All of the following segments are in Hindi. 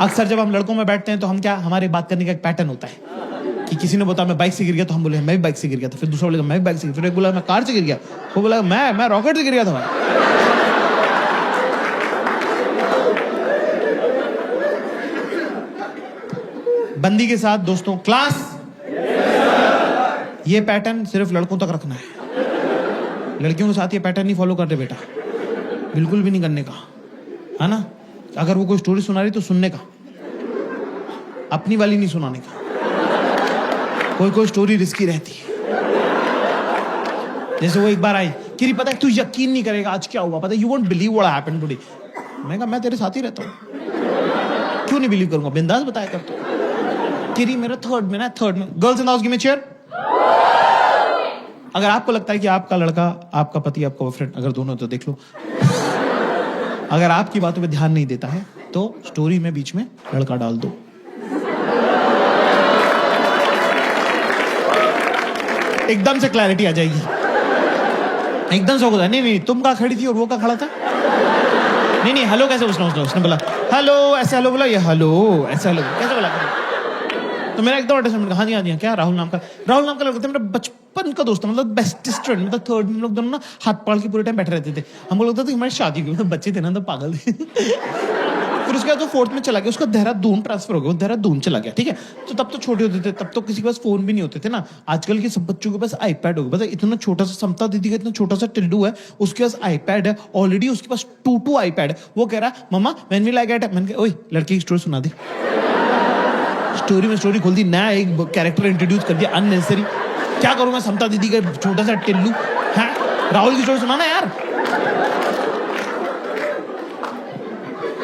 अक्सर जब हम लड़कों में बैठते हैं तो हम क्या, हमारे बात करने का एक पैटर्न होता है कि किसी ने बताया मैं बाइक से गिर गया तो हम बोले मैं भी बाइक से गिर गया था, फिर दूसरा बोलेगा मैं भी बाइक से, फिर एक बोला मैं कार से गिर गया, वो बोला मैं रॉकेट से गिर गया था भाई। बंदी के साथ दोस्तों क्लास, ये पैटर्न सिर्फ लड़कों तक रखना है, लड़कियों के साथ ये पैटर्न नहीं फॉलो करते बेटा, बिल्कुल भी नहीं करने का, है ना। अगर वो कोई स्टोरी सुना रही तो सुनने का, अपनी वाली नहीं सुनाने का। कोई स्टोरी रिस्की रहती है। जैसे वो एक बार आई कि पता है तू यकीन नहीं करेगा आज क्या हुआ, पता है you won't believe what happened today. मैं कहा मैं तेरे साथ ही रहता हूँ, क्यों नहीं बिलीव करूंगा, बिंदास बताया कर तू। किरी मेरा थर्ड में girls in the house give me chair. अगर आपको लगता है कि आपका लड़का, आपका पति, आपका बॉयफ्रेंड, अगर दोनों तो देख लो, अगर आपकी बातों पे ध्यान नहीं देता है तो स्टोरी में बीच में लड़का डाल दो। एकदम से क्लैरिटी आ जाएगी, एकदम से होगा नहीं तुम कहाँ खड़ी थी और वो कहाँ खड़ा था, नहीं हेलो कैसे उसने बोला हेलो ऐसे, हेलो बोला ये हेलो ऐसे, हेलो कैसे बोला, तो मेरा एकदम अटैचमेंट, हाँ जी क्या राहुल नाम का लड़का था, मेरा बचपन का दोस्त, मतलब बेस्टेस्ट फ्रेंड, मतलब थर्ड में हम लोग दोनों ना हाथ पाड़ के पूरे टाइम बैठे रहते थे। हमको लगता था कि हमारी शादी हुई, मतलब बच्चे थे ना तो पागल थे। फिर उसके बाद वो फोर्थ में चला गया, उसका देहरादून ट्रांसफर हो गया, वो देहरादून चला गया, ठीक है। तो तब तो छोटे होते थे, तब तो किसी के पास फोन भी नहीं होते थे ना। आजकल के सब बच्चों के पास आईपैड हो गया, पता है इतना छोटा सा, समता दीदी का इतना छोटा सा टिल्डू है, उसके पास आईपैड है ऑलरेडी, उसके पास 2 आईपैड है। वो कह रहा है मम्मा व्हेन विल आई गेट, मैंने कहा ओए लड़की की स्टोरी सुना दे। स्टोरी में स्टोरी खोल दी, नया एक कैरेक्टर इंट्रोड्यूस कर दिया अननेसेसरी। क्या करूं मैं, समता दीदी का छोटा सा टिल्लू है, राहुल की स्टोरी सुनाना यार।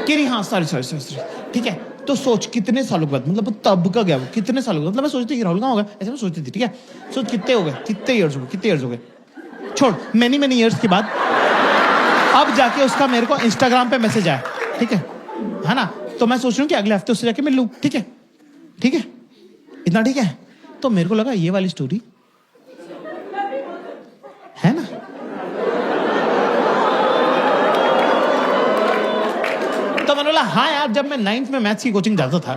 कि नहीं हाँ सॉरी ठीक है। तो सोच कितने सालों के बाद, मतलब तब का गया वो, कितने सालों के बाद, मतलब मैं सोचती थी राहुल कहाँ होगा, ऐसे मैं सोचती थी, ठीक है। सोच कितने हो गए, कितने इयर्स हो गए, छोड़ मैनी इयर्स के बाद अब जाके उसका मेरे को इंस्टाग्राम पे मैसेज आया, ठीक है ना। तो मैं सोच रही हूँ कि अगले हफ्ते उससे जाके मिल लूँ, ठीक है इतना ठीक है। तो मेरे को लगा ये वाली स्टोरी है ना, तो मैंने बोला हाँ यार, जब मैं 9th में मैथ्स की कोचिंग जाता था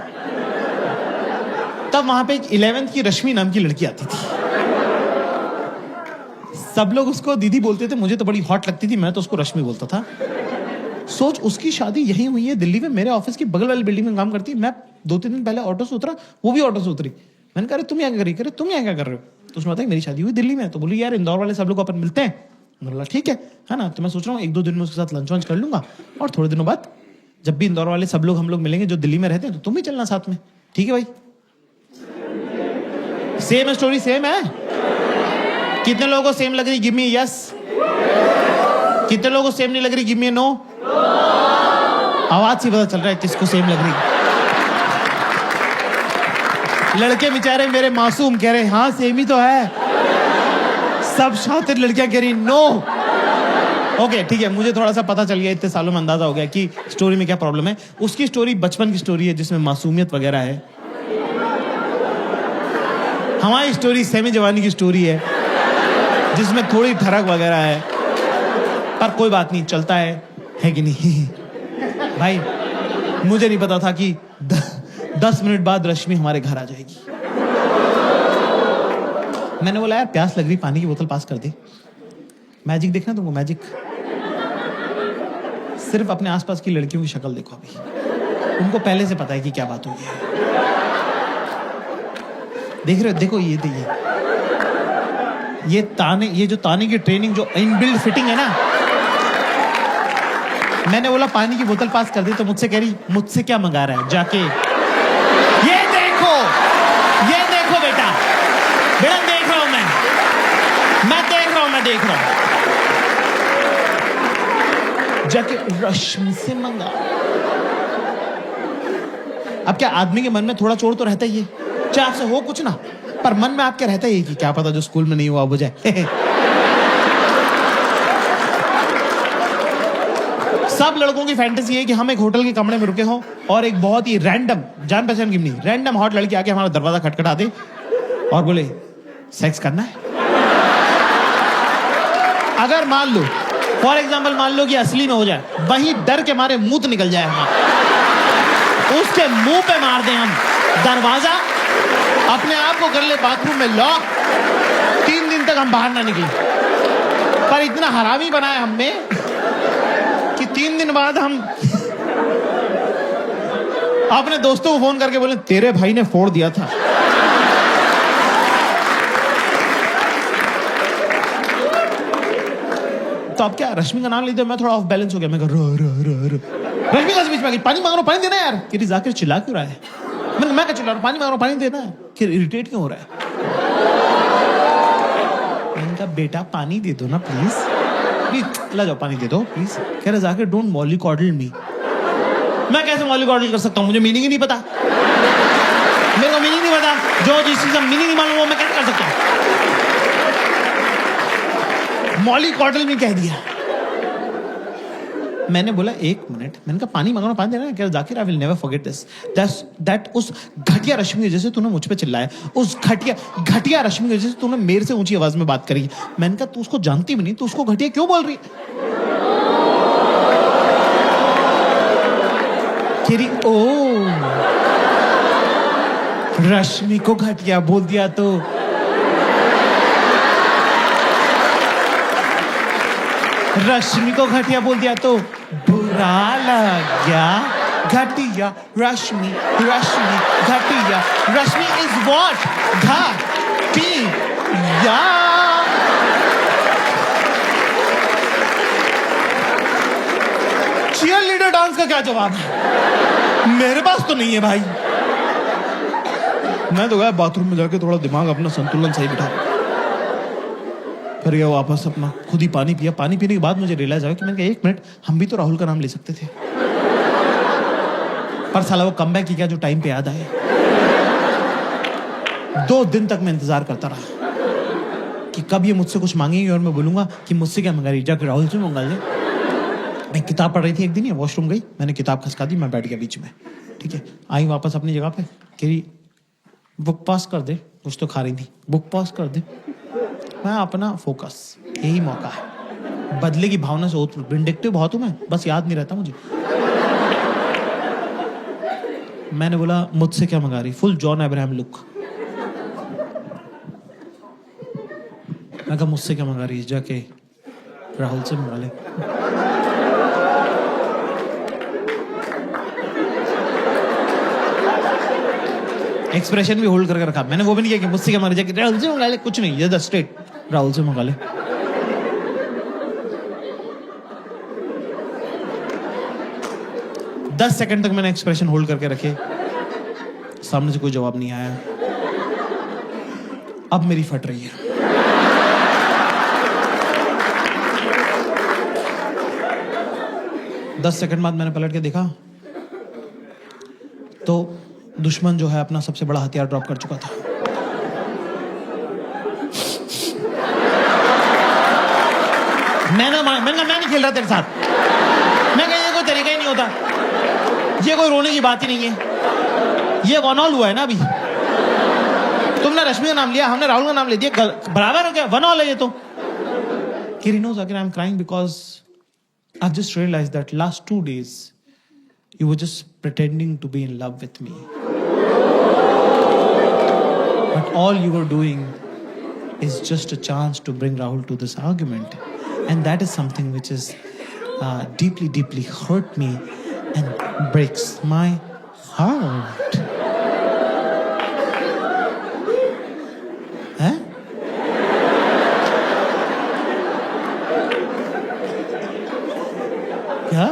तब वहां पे एक 11th की रश्मि नाम की लड़की आती थी। सब लोग उसको दीदी बोलते थे, मुझे तो बड़ी हॉट लगती थी, मैं तो उसको रश्मि बोलता था। सोच उसकी शादी यही हुई है दिल्ली में, मेरे ऑफिस की बगल वाली बिल्डिंग में काम करती। मैं 2-3 दिन पहले ऑटो से उतरा, वो भी ऑटो से उतरी। मैंने कहा तुम यहाँ क्या कर रही, तुम यहाँ क्या कर रहे हो, तो उसने बताया मेरी शादी हुई दिल्ली में। तो बोली यार इंदौर वाले सब लोग अपन मिलते हैं। बोला ठीक है ना। तो मैं सोच रहा हूँ 1-2 दिन में उसके साथ लंच वंच कर लूंगा, और थोड़े दिनों बाद जब भी इंदौर वाले सब लोग हम लोग मिलेंगे जो दिल्ली में रहते हैं, तो तुम भी चलना साथ में, ठीक है भाई। सेम है स्टोरी, सेम है। कितने लोगों को सेम लग रही, गिव मी यस। कितने लोगों को सेम नहीं लग रही, गिव मी नो। आवाज से पता चल रहा है किसको सेम लग रही। लड़के बेचारे मेरे मासूम कह रहे हाँ सेम ही तो है, सब शातिर लड़कियां कह रही नो। ओके ठीक है, मुझे थोड़ा सा पता चल गया, इतने सालों में अंदाजा हो गया कि स्टोरी में क्या प्रॉब्लम है। उसकी स्टोरी बचपन की स्टोरी है जिसमें मासूमियत वगैरह है। हमारी स्टोरी सेमी जवानी की स्टोरी है जिसमें थोड़ी ठरक वगैरह है, पर कोई बात नहीं, चलता है कि नहीं। भाई मुझे नहीं पता था कि 10 मिनट बाद रश्मि हमारे घर आ जाएगी। मैंने बोला यार प्यास लग रही, पानी की बोतल पास कर दे। मैजिक देखना तुमको, मैजिक। सिर्फ अपने आसपास की लड़कियों की शक्ल देखो, अभी उनको पहले से पता है कि क्या बात हुई है। देख रहे हो, देखो ये ये जो ताने की ट्रेनिंग, जो इनबिल्ट फिटिंग है ना। मैंने बोला पानी की बोतल पास कर दी, तो मुझसे कह रही मुझसे क्या मंगा रहा है जाके। ये देखो बेटा देख रहा हूं मैं देख रहा हूं जाके रश्मि से मंगा। अब क्या आदमी के मन में थोड़ा चोर तो रहता ही है, चाहे आपसे हो कुछ ना, पर मन में आपके रहता ही है कि क्या पता जो स्कूल में नहीं हुआ हो जाए। सब लड़कों की फैंटेसी है कि हम एक होटल के कमरे में रुके हों और एक बहुत ही रैंडम, जान पहचान की नहीं, रैंडम हॉट लड़की आके हमारा दरवाजा खटखटा दे और बोले सेक्स करना है। अगर मान लो फॉर एग्जाम्पल मान लो कि असली में हो जाए, वही डर के मारे मुंह निकल जाए हमारा। उसके मुंह पे मार दें हम। दरवाजा अपने आप को कर ले बाथरूम में लॉक, 3 दिन तक हम बाहर ना निकले। पर इतना हरामी बनाया हमने कि 3 दिन बाद हम अपने दोस्तों को फोन करके बोले तेरे भाई ने फोड़ दिया था। तो अब क्या, रश्मि का नाम लेते मैं थोड़ा ऑफ बैलेंस हो गया। मैं कह रश्मि का बीच में पानी मांग रहा हूं, पानी देना यार। कि जाकिर चिल्ला क्यों रहा है? मैं क्या चिल्ला रहा हूं, पानी मांग रहा हूं, पानी देना है। कि इरिटेट क्यों हो रहा है? मैंने कहा बेटा पानी दे दो ना प्लीज, ला जाओ पानी दे दो प्लीज। कह रहा जाकिर डोंट मॉलिकॉडल मी। मैं कैसे मॉलिकॉडल कर सकता हूं? मुझे मीनिंग ही नहीं पता, मेरे को मीनिंग नहीं पता। जो जिस चीज का मीनिंग नहीं मालूम वो मैं कैसे कर सकता हूं? मॉलिकॉडल में कह दिया। मैंने बोला 1 मिनट, मैंने कहा पानी मांगना, पानी देना। क्या Zakir I will never forget this, that उस घटिया रश्मि की वजह से तूने मुझ पे चिल्लाया, उस घटिया रश्मि की वजह से तूने मेरे से ऊंची आवाज में बात करी। मैंने कहा तू उसको जानती भी नहीं, तू उसको घटिया क्यों बोल रही? तेरी ओ रश्मि को घटिया बोल दिया तो रश्मि को घटिया बोल दिया तो बुरा लग गया। घटिया रश्मि, रश्मि घटिया, रश्मि इज व्हाट? घटिया। चीयर लीडर डांस का क्या जवाब है? मेरे पास तो नहीं है भाई। मैं तो गया बाथरूम में जाके थोड़ा दिमाग अपना संतुलन सही बिठा, फिर गया वापस अपना खुद ही पानी पिया। पानी पीने के बाद मुझे रियलाइज आया कि मैंने कहा 1 मिनट, हम भी तो राहुल का नाम ले सकते थे। पर साला वो कमबैक की क्या जो टाइम पे याद आए। 2 दिन तक मैं इंतजार करता रहा कि कब ये मुझसे कुछ मांगेंगे और मैं बोलूंगा कि मुझसे क्या मंगा रही, जाकर राहुल से मंगा ले। मैं किताब पढ़ रही थी एक दिन, वॉशरूम गई, मैंने किताब खसका दी, मैं बैठ गया बीच में। ठीक है, आई वापस अपनी जगह पे, कह रही बुक पास कर दे, कुछ तो खा रही थी, बुक पास कर दे। मैं अपना फोकस, यही मौका है। बदले की भावना से विंडिक्टिव बहुत हूं मैं, बस याद नहीं रहता मुझे। मैंने बोला मुझसे क्या मंगा रही, फुल जॉन अब्राहम लुक। मैं कहा मुझसे क्या मंगा रही, जाके राहुल से मंगा ले। एक्सप्रेशन भी होल्ड करके रखा मैंने, वो भी नहीं किया कि मुझसे क्या मंगा, जाके राहुल से मंगा ले, कुछ नहीं, जस्ट स्ट्रेट राहुल से मंगा ले। दस सेकंड तक मैंने एक्सप्रेशन होल्ड करके रखे, सामने से कोई जवाब नहीं आया। अब मेरी फट रही है। दस सेकंड बाद मैंने पलट के देखा तो दुश्मन जो है अपना सबसे बड़ा हथियार ड्रॉप कर चुका था। मैं नहीं खेल रहा तेरे साथ। मैं कहा ये कोई तरीका ही नहीं होता, ये कोई रोने की बात ही नहीं है, ये वन ऑल हुआ है ना। अभी तुमने रश्मि का नाम लिया, हमने राहुल का नाम ले दिया, बराबर हो गया, वन ऑल है ये तो। Kiri knows again I'm crying because I've just realized that last 2 days you were just pretending to be in love with me. But all you were doing is just a chance to bring Rahul to this argument. And that is something which is deeply, deeply hurt me and breaks my heart. Huh? क्या?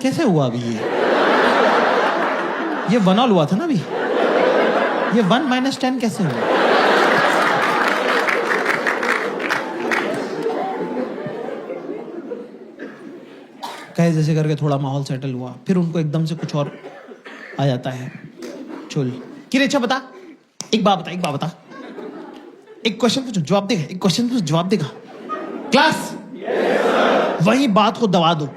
कैसे हुआ अभी ये 1 ऑल हुआ था ना अभी, ये 1 - 10 कैसे हुआ? कहे जैसे करके थोड़ा माहौल सेटल हुआ, फिर उनको एकदम से कुछ और आ जाता है चुल कि अच्छा बता, एक बात बता, एक क्वेश्चन पूछो जवाब देगा, एक क्वेश्चन पूछो जवाब देगा, क्लास वही बात को दबा दो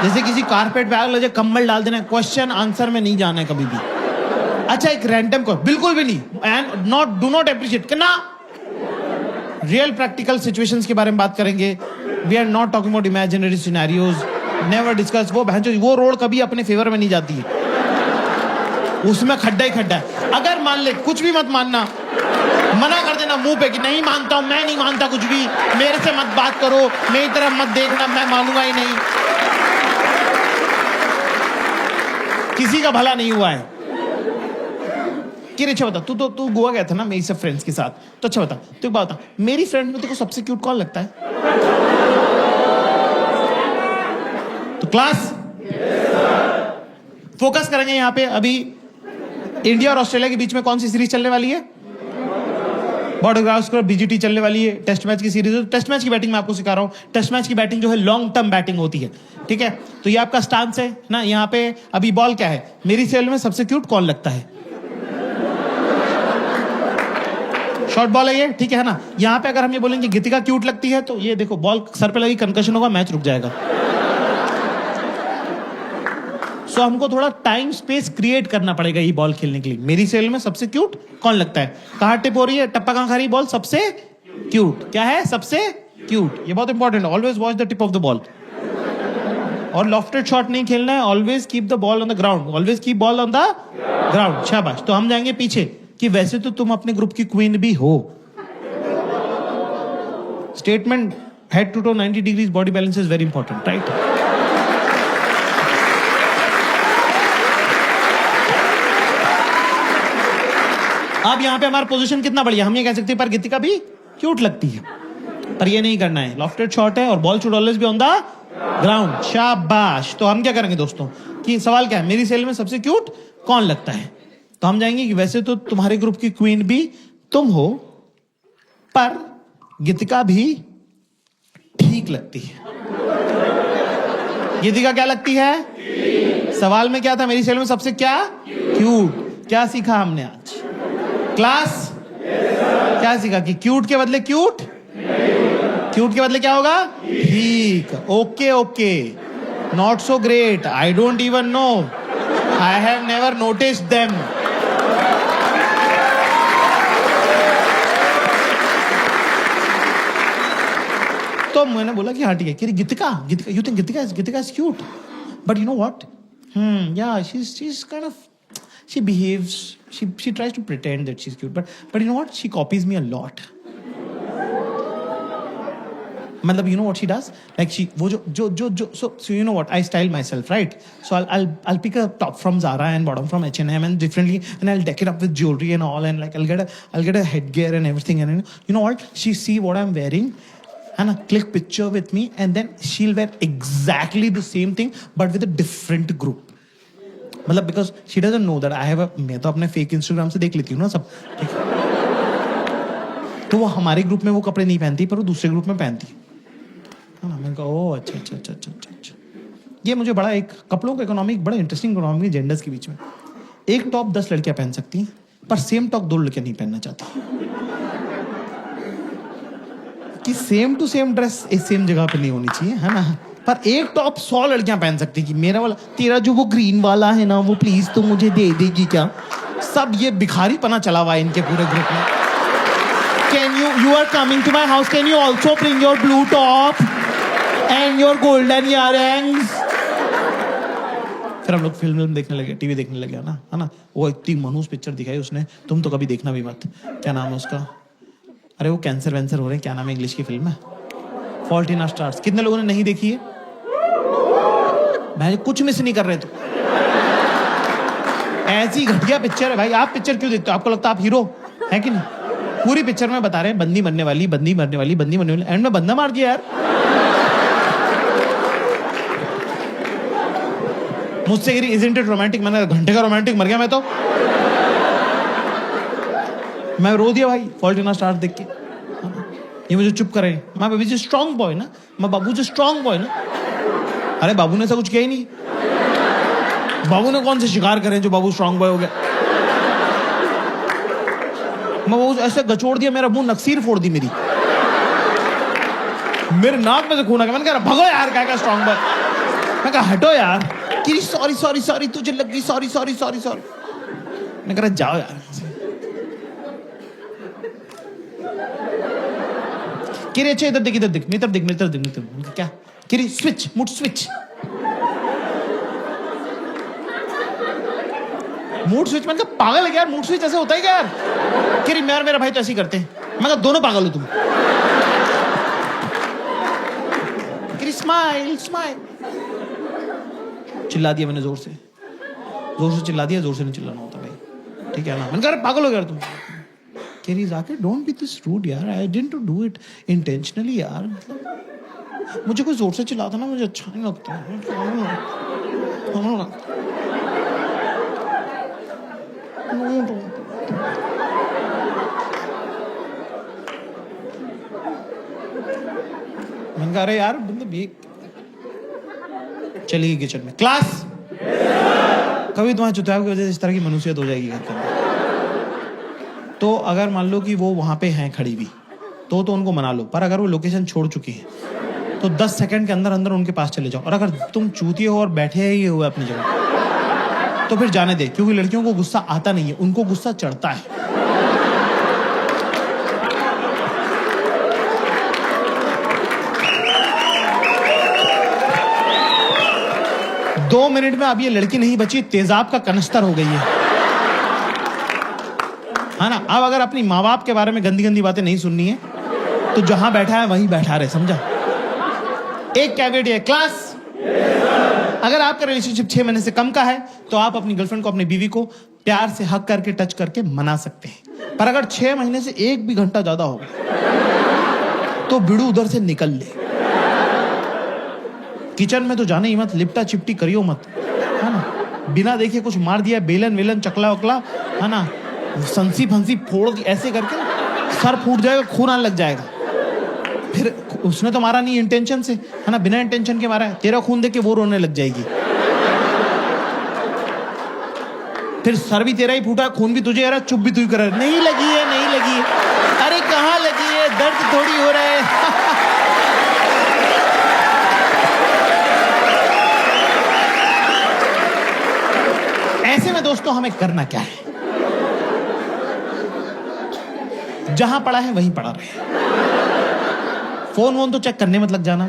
जैसे किसी कारपेट पे आग लगे, कंबल डाल देना, क्वेश्चन आंसर में नहीं जाना है कभी भी। अच्छा एक रैंडम को बिल्कुल भी नहीं, एंड डू नॉट अप्रिशिएट करना, रियल प्रैक्टिकल सिचुएशंस के बारे में बात करेंगे. We are not talking about imaginary scenarios. Never discuss. वो रोड कभी अपने फेवर में नहीं जाती है, उसमें खड्डा ही खड्डा है. अगर मान ले, कुछ भी मत मानना, मना कर देना मुंह पे कि नहीं मानता हूं, मैं नहीं मानता कुछ भी, मेरे से मत बात करो, मेरी तरफ मत देखना, मैं मानूंगा ही नहीं. किसी का भला नहीं हुआ है. कि अच्छा बता, तू गोवा गया था ना मेरी सब फ्रेंड्स के साथ, तो अच्छा बता, तू एक बात बता, मेरी फ्रेंड में तेरे को सबसे क्यूट कौन लगता है? तो क्लास फोकस करेंगे यहां पे. अभी इंडिया और ऑस्ट्रेलिया के बीच में कौन सी सीरीज चलने वाली है? बॉर्डर गावस्कर बीजीटी चलने वाली है. टेस्ट मैच की सीरीज. टेस्ट मैच की बैटिंग मैं आपको सिखा रहा हूं. टेस्ट मैच की बैटिंग जो है लॉन्ग टर्म बैटिंग होती है, ठीक है? तो ये आपका स्टांस है ना. यहाँ पे अभी बॉल क्या है? मेरी सेल में सबसे क्यूट कौन लगता है? शॉर्ट बॉल है ये, ठीक है ना. यहाँ पे अगर हम ये बोलेंगे गीतिका क्यूट लगती है, तो ये देखो बॉल सर पे लगी, कंकशन होगा, मैच रुक जाएगा. सो हमको थोड़ा टाइम स्पेस क्रिएट करना पड़ेगा ये बॉल खेलने के लिए. मेरी सेल में सबसे क्यूट कौन लगता है? कहां टिप हो रही है, टप्पा कहां खा रही है बॉल? सबसे क्यूट. क्या है? सबसे क्यूट. ये बहुत इंपॉर्टेंट है. Always watch the tip of the ball. और लॉफ्टेड शॉट नहीं खेलना है. Always keep the ball on the ground. Always keep ball on the ground. शाबाश. तो हम जाएंगे पीछे कि वैसे तो तुम अपने ग्रुप की क्वीन भी हो. Statement head to toe 90 degrees body balance is very important, right? अब यहां पे हमारा पोजीशन कितना बढ़िया. हम ये कह सकते हैं पर गीतिका भी क्यूट लगती है, पर ये नहीं करना है. लॉफ्टेड शॉट है और ball should always be on the ground. शाबाश. तो हम क्या करेंगे दोस्तों कि सवाल क्या है? मेरी सेल में सबसे क्यूट कौन लगता है? तो हम जाएंगे कि वैसे तो तुम्हारे ग्रुप की क्वीन भी तुम हो, पर गीतिका भी ठीक लगती है. गीतिका क्या लगती है? सवाल में क्या था? मेरी सेल में सबसे क्या क्यूट. क्या सीखा हमने आज क्लास? क्या सीखा कि क्यूट के बदले क्यूट, क्यूट के बदले क्या होगा? ठीक. Okay okay. Not so great. I don't even know. I have never noticed them. तो मैंने बोला कि हाँ ठीक है. कि Geetika, Geetika, you think Geetika is cute, but you know what, yeah, she's kind of, she behaves, she tries to pretend that she's cute, but you know what, she copies me a lot. मतलब you know what she does, like she वो जो so you know what, I style myself, right? So I'll pick a top from Zara and bottom from H&M and differently, and I'll deck it up with jewelry and all, and like I'll get a headgear and everything, and you know what, she see what I'm wearing and click picture with me, and then she'll wear exactly the same thing but with a different group. मतलब because she doesn't know that I have a, मैं तो अपने fake Instagram से देख लेती हूँ ना सब, ठीक है? तो वो हमारे ग्रुप में वो कपड़े नहीं पहनती, पर वो दूसरे ग्रुप में पहनती है ना. मैंने कहा ओह अच्छा. ये मुझे बड़ा एक कपड़ों का इकोनॉमिक, बड़ा इंटरेस्टिंग इकोनॉमी जेंडर्स के बीच में. एक टॉप 10 लड़कियां पहन सकती हैं, पर सेम टॉप 2 लड़कियां नहीं पहनना चाहती. कि सेम टू सेम ड्रेस एक सेम जगह पे नहीं होनी चाहिए, है ना? पर एक टॉप 100 लड़कियां पहन सकती कि मेरा वाला, तेरा जो वो ग्रीन वाला है ना, वो प्लीज तो मुझे दे देगी क्या? सब ये भिखारी पना चला हुआ है इनके पूरे ग्रुप में. Can you are coming to my house, can you also bring your blue top and your golden earrings? फिर हम लोग फिल्म देखने लगे, टीवी देखने लगे ना, है ना? वो इतनी मनहूस पिक्चर दिखाई उसने, तुम तो कभी देखना भी मत. क्या नाम है उसका? अरे वो कैंसर वैंसर हो रहे हैं, क्या नाम है इंग्लिश की फिल्म है? Fault in our stars. कितने लोगों ने नहीं देखी है? भाई कुछ मिस नहीं कर रहे. तो ऐसी घटिया पिक्चर है भाई. आप पिक्चर क्यों देखते हो? आपको लगता है आप हीरो है कि नहीं? पूरी पिक्चर में बता रहे हैं बंदी मरने वाली, एंड में बंदा मार दिया यार. मुझसे गिरी इजंट इट रोमांटिक. मैंने घंटे का रोमांटिक मर गया मैं तो. मैं रो दिया भाई फॉल्ट इन आवर स्टार्स देख के. ये मुझे चुप करे. मैं बेबी जी स्ट्रॉन्ग बॉय ना, मैं बाबू जी स्ट्रॉन्ग बॉय ना. अरे बाबू ने ऐसा कुछ किया ही नहीं. बाबू ने कौन से शिकार करे जो बाबू स्ट्रॉन्ग बॉय हो गया? मैं वो ऐसे गचोड़ दिया, मेरा मुंह नक्सीर फोड़ दी मेरी. मेरे नाक में से खून आ गया. मैंने कहा भगो यार, क्या स्ट्रॉन्ग बॉय. मैं कहा हटो यार. कि सॉरी तुझे लग गई, सॉरी. मैं कह रहा जाओ यार. किरी अच्छा इधर देख, मेरी तरफ देख। क्या किरी? Switch, mood switch. Mood switch मैंने कहा पागल है यार, मूड स्विच ऐसे होता है क्या यार? किरी मैं और मेरा भाई तो ऐसे ही करते हैं। मैं कहा दोनों पागल हो तुम। किरी स्माइल स्माइल। चिल्ला दिया मैंने जोर से चिल्ला दिया, जोर से नहीं चिल्लाना होता भाई, ठीक है ना? मैंने कहा पागल हो गया तुम। केरी जाके डोंट बी दिस रूड यार, I didn't do it intentionally यार, मतलब मुझे कोई जोर से चिल्लाता ना मुझे अच्छा नहीं लगता। मैंने कहा अरे यार मतलब ये चली गई किचन में। क्लास कभी तुम्हारे चुतियाव की वजह से इस तरह की मनुष्यत हो जाएगी घर के अंदर। तो अगर मान लो कि वो वहां पे हैं खड़ी भी तो उनको मना लो, पर अगर वो लोकेशन छोड़ चुकी है तो 10 सेकंड के अंदर अंदर उनके पास चले जाओ। और अगर तुम चूतिए हो और बैठे ही हुए अपनी जगह तो फिर जाने दे, क्योंकि लड़कियों को गुस्सा आता नहीं है, उनको गुस्सा चढ़ता है। 2 मिनट में अब ये लड़की नहीं बची, तेजाब का कनस्तर हो गई है ना? अब अगर अपनी माँ बाप के बारे में गंदी गंदी बातें नहीं सुननी है तो जहां बैठा है वहीं बैठा रहे, समझा? एक कैवेट है क्लास। अगर आपका रिलेशनशिप 6 महीने से कम का है तो आप अपनी गर्लफ्रेंड को, अपनी बीवी को प्यार से हक करके, टच करके मना सकते हैं। पर अगर 6 महीने से 1 भी घंटा ज्यादा हो तो बिड़ू उधर से निकल ले। किचन में तो जाने ही मत, लिपटा चिपटी करियो मत, है ना? बिना देखे कुछ मार दिया, बेलन वेलन चकला वकला, है ना, संसी फंसी फोड़ दी ऐसे करके सर फूट जाएगा, खून आने लग जाएगा। फिर उसने तो मारा नहीं इंटेंशन से, है ना, बिना इंटेंशन के मारा है। तेरा खून देख के वो रोने लग जाएगी। फिर सर भी तेरा ही फूटा, खून भी तुझे आ रहा, चुप भी तू ही कर रहा है। नहीं लगी है, नहीं लगी है। अरे कहाँ लगी है, दर्द थोड़ी हो रहा है। ऐसे में दोस्तों हमें करना क्या है? जहां पड़ा है वहीं पड़ा रहे। फोन वोन तो चेक करने मत लग जाना,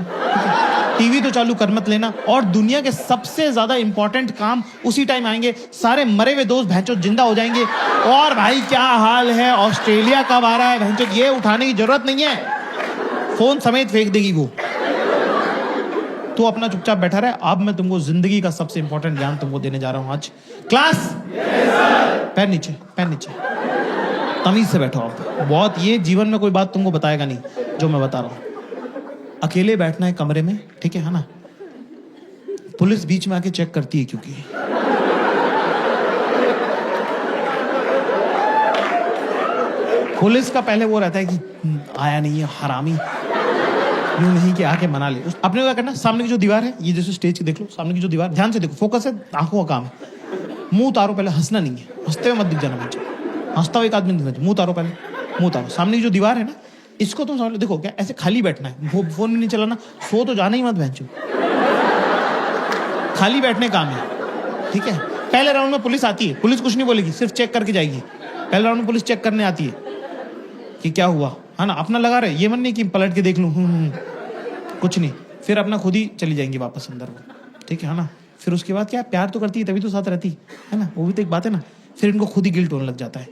टीवी तो चालू कर मत लेना। और दुनिया के सबसे ज्यादा इंपॉर्टेंट काम उसी टाइम आएंगे। सारे मरे हुए दोस्त भैंचोद जिंदा हो जाएंगे। और भाई क्या हाल है, ऑस्ट्रेलिया कब आ रहा है, भैंचोद ये उठाने की जरूरत नहीं है, फोन समेत फेंक देगी वो। तो अपना चुपचाप बैठा रहे। अब मैं तुमको जिंदगी का सबसे इंपॉर्टेंट ज्ञान तुमको देने जा रहा हूं आज। क्लास पैर नीचे, पैर नीचे, तमीज से बैठो आप। बहुत ये जीवन में कोई बात तुमको बताएगा नहीं जो मैं बता रहा हूं। अकेले बैठना है कमरे में, ठीक है ना? पुलिस बीच में आके चेक करती है, क्योंकि पुलिस का पहले वो रहता है कि आया नहीं है हरामी, यूं नहीं कि आके मना ले। अपने को क्या करना, सामने की जो दीवार है, ये जैसे स्टेज की देख लो, सामने की जो दीवार, ध्यान से देखो, फोकस है, आंखों का काम है। मुंह उतारो पहले, हंसना नहीं है, हंसते हुए मत दिख जाना मुझे। हंसता हुआ एक आदमी दिखना चाहिए। मुंह उतारो पहले, मुंह उतारो। सामने की जो दीवार है ना, इसको तुम समझ लो। देखो क्या ऐसे खाली बैठना है, फोन भी नहीं चलाना, सो तो जाना ही मत भैंचो, खाली बैठने काम है, ठीक है? पहले राउंड में पुलिस आती है, पुलिस कुछ नहीं बोलेगी, सिर्फ चेक करके जाएगी। पहले राउंड में पुलिस चेक करने आती है कि क्या हुआ, है ना? अपना लगा रहे, ये मन नहीं कि पलट के देख लूं, कुछ नहीं। फिर अपना खुद ही चली जाएंगी वापस अंदर वो, ठीक है ना? फिर उसके बाद क्या, प्यार तो करती है तभी तो साथ रहती है ना, वो भी तो एक बात है ना। फिर इनको खुद ही गिल्ट होने लग जाता है।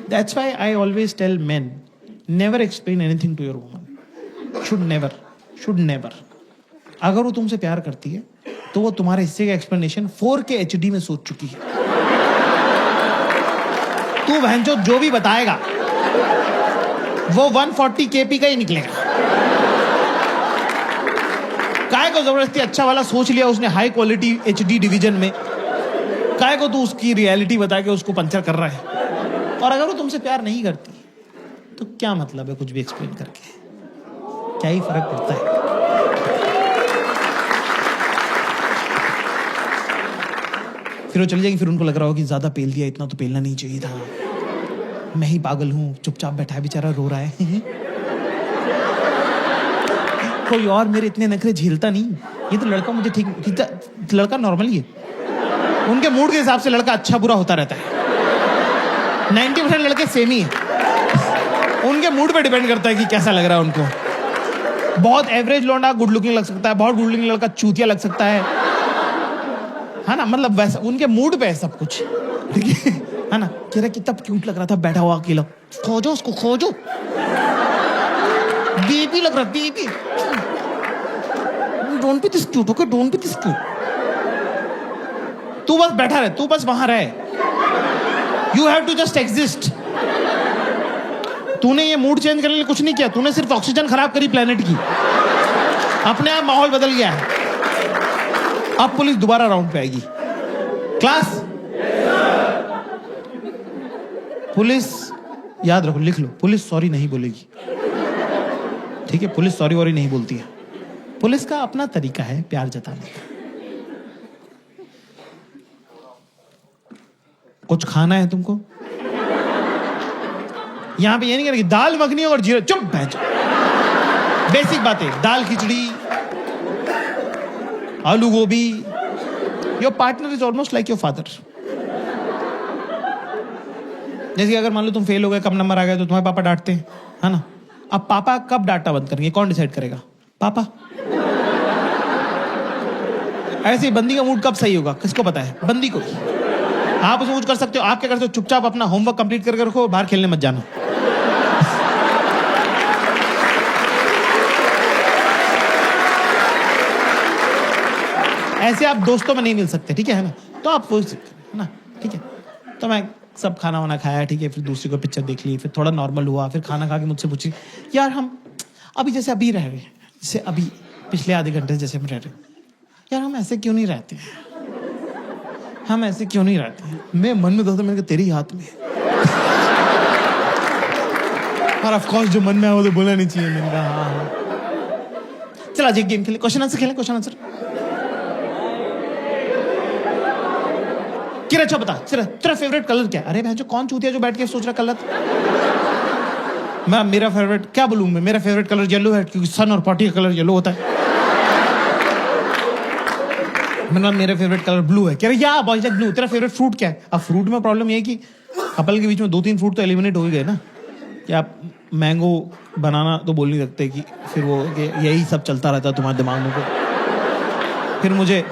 That's why I always tell men, never explain anything to your woman. Should never. अगर वो तुमसे प्यार करती है तो वो तुम्हारे हिस्से का एक्सप्लेनेशन 4K HD में सोच चुकी है। तू बहनचोद जो भी बताएगा वो 140 kp का ही निकलेगा। काय को जबरदस्ती अच्छा वाला सोच लिया उसने, हाई क्वालिटी HD डिवीजन में, काय को तू उसकी रियलिटी बता के उसको पंचर कर रहा है। और अगर वो तुमसे प्यार नहीं करती तो क्या मतलब है कुछ भी एक्सप्लेन करके, क्या ही फर्क पड़ता है? फिर वो चली जाएगी। फिर उनको लग रहा हो कि ज्यादा पेल दिया, इतना तो पेलना नहीं चाहिए था, मैं ही पागल हूं, चुपचाप बैठा है बेचारा, रो रहा है। कोई और मेरे इतने नखरे झेलता नहीं, ये तो लड़का मुझे ठीक, लड़का नॉर्मल ही है। उनके मूड के हिसाब से लड़का अच्छा बुरा होता रहता है। 90% लड़के सेम ही है, उनके मूड पे डिपेंड करता है कि कैसा लग रहा है उनको। बहुत एवरेज लौंडा गुड लुकिंग लग सकता है, बहुत गुड लुकिंग लड़का चूतिया लग सकता है ना, मतलब वैसा उनके मूड पे है सब कुछ, ठीक है ना। कह रहा कितना क्यूट लग रहा था बैठा हुआ अकेला, खोजो उसको खोजो, बेबी लग रहा, baby, don't be this cute, okay, don't be this cute. तू बस बैठा रहे, तू बस वहां रहे, you have to just exist. तूने ये मूड चेंज करने के लिए कुछ नहीं किया, तूने सिर्फ ऑक्सीजन खराब करी प्लेनेट की, अपने आप माहौल बदल गया है। अब पुलिस दोबारा राउंड पे आएगी। क्लास, पुलिस याद रखो, लिख लो, पुलिस सॉरी नहीं बोलेगी, ठीक है। पुलिस सॉरी वॉरी नहीं बोलती है, पुलिस का अपना तरीका है प्यार जताने का। कुछ खाना है तुमको, यहां पे ये नहीं करेगी दाल मखनी और जीरा, चुप बैठ। बेसिक बातें, दाल खिचड़ी, आलू गोभी। Your partner is almost like your father. जैसे अगर मान लो तुम फेल हो गए, कम नंबर आ गए, तो तुम्हारे पापा डांटते हैं, है ना। अब पापा कब डांटना बंद करेंगे, कौन डिसाइड करेगा? पापा। ऐसे ही बंदी का मूड कब सही होगा, किसको पता है? बंदी को। आप उसमें कुछ कर सकते हो, आप क्या करते हो? चुपचाप अपना होमवर्क कंप्लीट करके रखो, बाहर खेलने मत जाना। ऐसे आप दोस्तों में नहीं मिल सकते, ठीक है ना। तो आप वो है ना, ठीक है। तो मैं सब खाना वाना खाया, ठीक है, फिर दूसरी को पिक्चर देख ली, फिर थोड़ा नॉर्मल हुआ, फिर खाना खा के मुझसे पूछी, यार हम अभी जैसे अभी रह रहे हैं, जैसे अभी पिछले आधे घंटे से जैसे हम रह रहे हैं, यार हम ऐसे क्यों नहीं रहते हैं, हम ऐसे क्यों नहीं रहते हैं। मैं मन में दोस्तों मैंने कहा तेरी हाथ में, और ऑफ कोर्स जो मन में है वो तो बोलना नहीं चाहिए। मैंने कहा हाँ। चल आज एक गेम खेले, क्वेश्चन आंसर खेलें, क्वेश्चन आंसर। किरे अच्छा बता, तेरा फेवरेट कलर क्या है? अरे बहन जो कौन चूतिया जो बैठ के सोच रहा कलर। मैं मेरा फेवरेट क्या बोलूं मैं, मेरा फेवरेट कलर येलो है क्योंकि सन और पार्टी का कलर येलो होता है। मैंने मेरा फेवरेट कलर ब्लू है। कह रहे या बॉयज लाइक ब्लू। तेरा फेवरेट फ्रूट क्या है? अब फ्रूट में प्रॉब्लम ये है कि कपल के बीच में 2-3 फ्रूट तो एलिमिनेट हो ही गए ना, कि आप मैंगो बनाना तो बोल नहीं सकते, कि फिर वो यही सब चलता रहता है तुम्हारे दिमाग में। फिर मुझे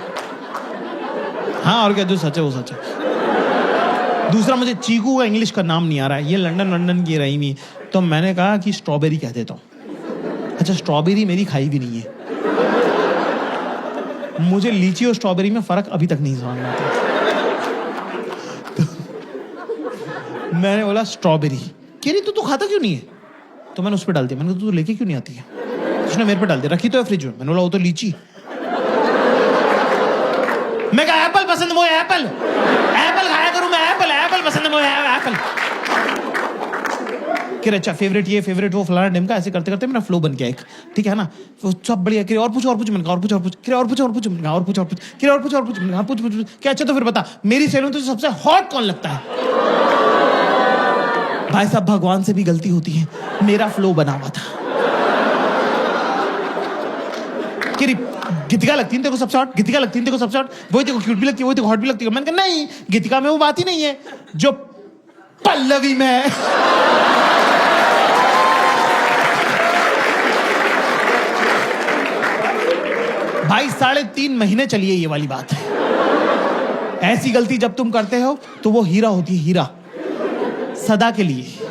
हाँ और क्या, जो सच है वो सच है। दूसरा मुझे चीकू का इंग्लिश का नाम नहीं आ रहा है, ये लंदन की रही हुई, तो मैंने कहा कि स्ट्रॉबेरी कह देता हूँ। अच्छा स्ट्रॉबेरी मेरी खाई भी नहीं है, मुझे लीची और स्ट्रॉबेरी में फर्क अभी तक नहीं समझ में आता। तो मैंने बोला स्ट्रॉबेरी। कह रही तू खाता क्यों नहीं है? तो मैंने उस पर डाल दिया। मैंने कहा तू लेके क्यों नहीं आती है? उसने मेरे पे डाल दिया, रखी तो है फ्रिज में। मैंने बोला वो तो लीची। मैं कहा एप्पल पसंद है मुझे, एप्पल खाया करूं मैं, एप्पल पसंद है मुझे, एप्पल। कि अच्छा फेवरेट ये फेवरेट वो फलाना ढिमका, ऐसे करते करते मेरा फ्लो बन गया एक, ठीक है ना। वो सब बढ़िया। कि और पूछ मैंने कहा और पूछ क्या। अच्छा तो फिर बता मेरी सैलून तो सबसे हॉट कौन लगता है? भाई साहब भगवान से भी गलती होती है, मेरा फ्लो बना हुआ था। गीतिका लगती है तेरे को सबसे हॉट, गीतिका लगती है तेरे को सबसे हॉट, वही तेरे को क्यूट भी लगती है, वही तेरे को हॉट भी लगती है। मैंने कहा नहीं, गीतिका में वो बात ही नहीं है जो पल्लवी में है। भाई 3.5 महीने चलिए ये वाली बात है। ऐसी गलती जब तुम करते हो तो वो हीरा होती है, हीरा सदा के लिए।